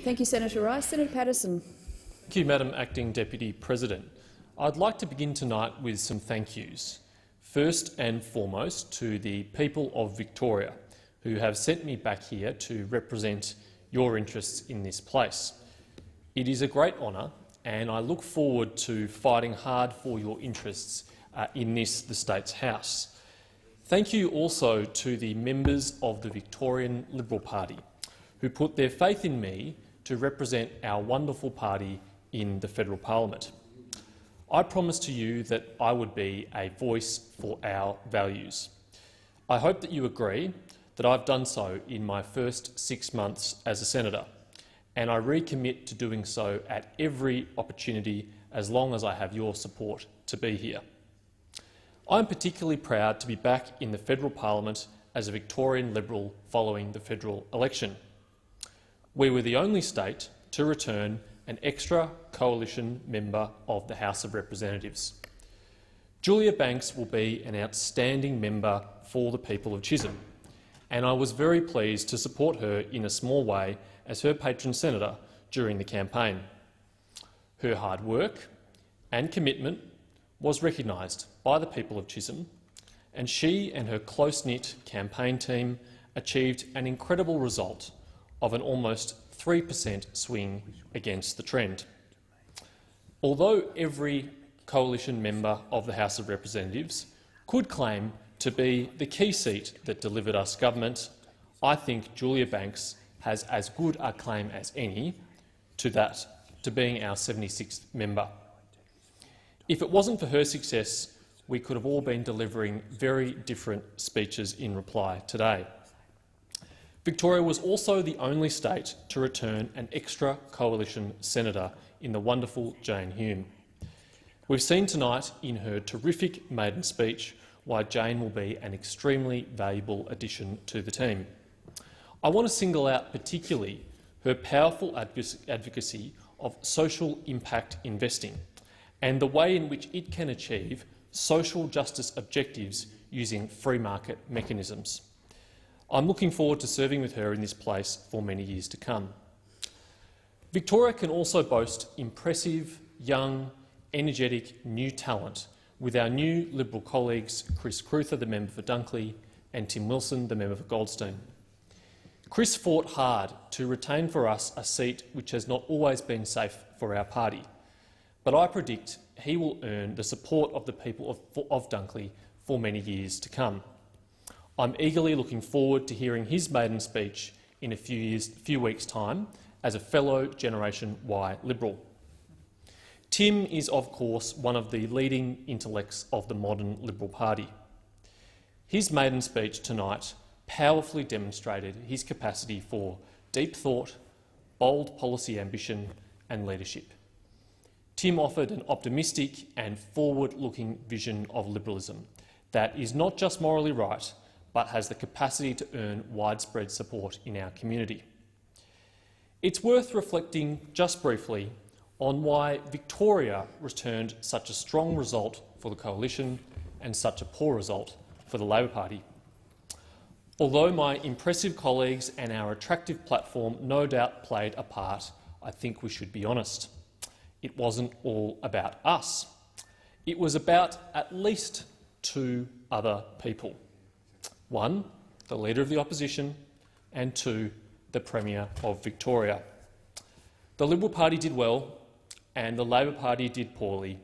Thank you, Senator Rice. Senator Paterson. Thank you, Madam Acting Deputy President. I'd like to begin tonight with some thank yous. First and foremost to the people of Victoria, who have sent me back here to represent your interests in this place. It is a great honour, and I look forward to fighting hard for your interests in the State's House. Thank you also to the members of the Victorian Liberal Party, who put their faith in me to represent our wonderful party in the federal parliament. I promised to you that I would be a voice for our values. I hope that you agree that I've done so in my first 6 months as a senator, and I recommit to doing so at every opportunity as long as I have your support to be here. I'm particularly proud to be back in the federal parliament as a Victorian Liberal following the federal election. We were the only state to return an extra coalition member of the House of Representatives. Julia Banks will be an outstanding member for the people of Chisholm, and I was very pleased to support her in a small way as her patron senator during the campaign. Her hard work and commitment was recognised by the people of Chisholm, and she and her close-knit campaign team achieved an incredible result of an almost 3% swing against the trend. Although every coalition member of the House of Representatives could claim to be the key seat that delivered us government, I think Julia Banks has as good a claim as any to being our 76th member. If it wasn't for her success, we could have all been delivering very different speeches in reply today. Victoria was also the only state to return an extra coalition senator in the wonderful Jane Hume. We've seen tonight in her terrific maiden speech why Jane will be an extremely valuable addition to the team. I want to single out particularly her powerful advocacy of social impact investing and the way in which it can achieve social justice objectives using free market mechanisms. I'm looking forward to serving with her in this place for many years to come. Victoria can also boast impressive, young, energetic new talent with our new Liberal colleagues Chris Cruther, the member for Dunkley, and Tim Wilson, the member for Goldstein. Chris fought hard to retain for us a seat which has not always been safe for our party, but I predict he will earn the support of the people of Dunkley for many years to come. I'm eagerly looking forward to hearing his maiden speech in a few weeks' time as a fellow Generation Y Liberal. Tim is, of course, one of the leading intellects of the modern Liberal Party. His maiden speech tonight powerfully demonstrated his capacity for deep thought, bold policy ambition and leadership. Tim offered an optimistic and forward-looking vision of liberalism that is not just morally right, but has the capacity to earn widespread support in our community. It's worth reflecting just briefly on why Victoria returned such a strong result for the Coalition and such a poor result for the Labor Party. Although my impressive colleagues and our attractive platform no doubt played a part, I think we should be honest. It wasn't all about us. It was about at least two other people. One, the Leader of the Opposition, and two, the Premier of Victoria. The Liberal Party did well and the Labor Party did poorly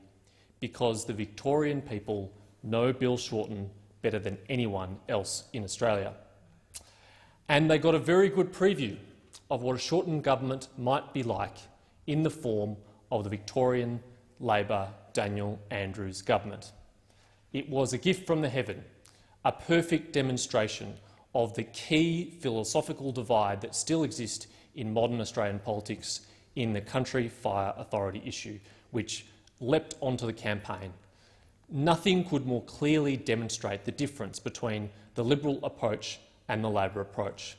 because the Victorian people know Bill Shorten better than anyone else in Australia. And they got a very good preview of what a Shorten government might be like in the form of the Victorian Labor Daniel Andrews government. It was a gift from the heaven, a perfect demonstration of the key philosophical divide that still exists in modern Australian politics in the Country Fire Authority issue, which leapt onto the campaign. Nothing could more clearly demonstrate the difference between the Liberal approach and the Labor approach.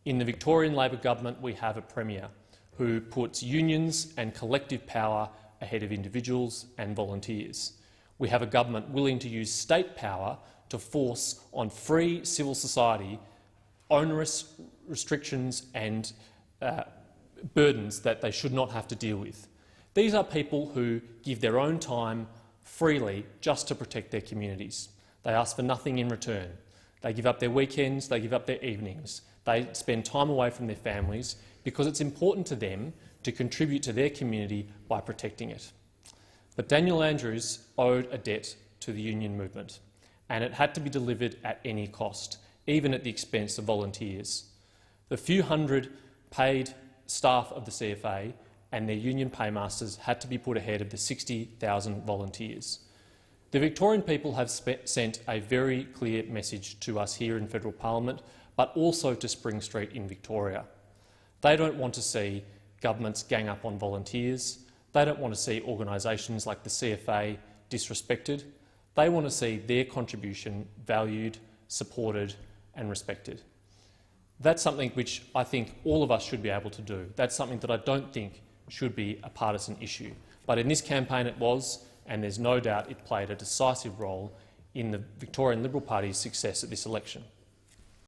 In the Victorian Labor government, we have a Premier who puts unions and collective power ahead of individuals and volunteers. We have a government willing to use state power to force on free civil society onerous restrictions and burdens that they should not have to deal with. These are people who give their own time freely just to protect their communities. They ask for nothing in return. They give up their weekends, they give up their evenings. They spend time away from their families because it's important to them to contribute to their community by protecting it. But Daniel Andrews owed a debt to the union movement, and it had to be delivered at any cost, even at the expense of volunteers. The few hundred paid staff of the CFA and their union paymasters had to be put ahead of the 60,000 volunteers. The Victorian people have sent a very clear message to us here in Federal Parliament, but also to Spring Street in Victoria. They don't want to see governments gang up on volunteers. They don't want to see organisations like the CFA disrespected. They want to see their contribution valued, supported and respected. That's something which I think all of us should be able to do. That's something that I don't think should be a partisan issue. But in this campaign it was, and there's no doubt it played a decisive role in the Victorian Liberal Party's success at this election.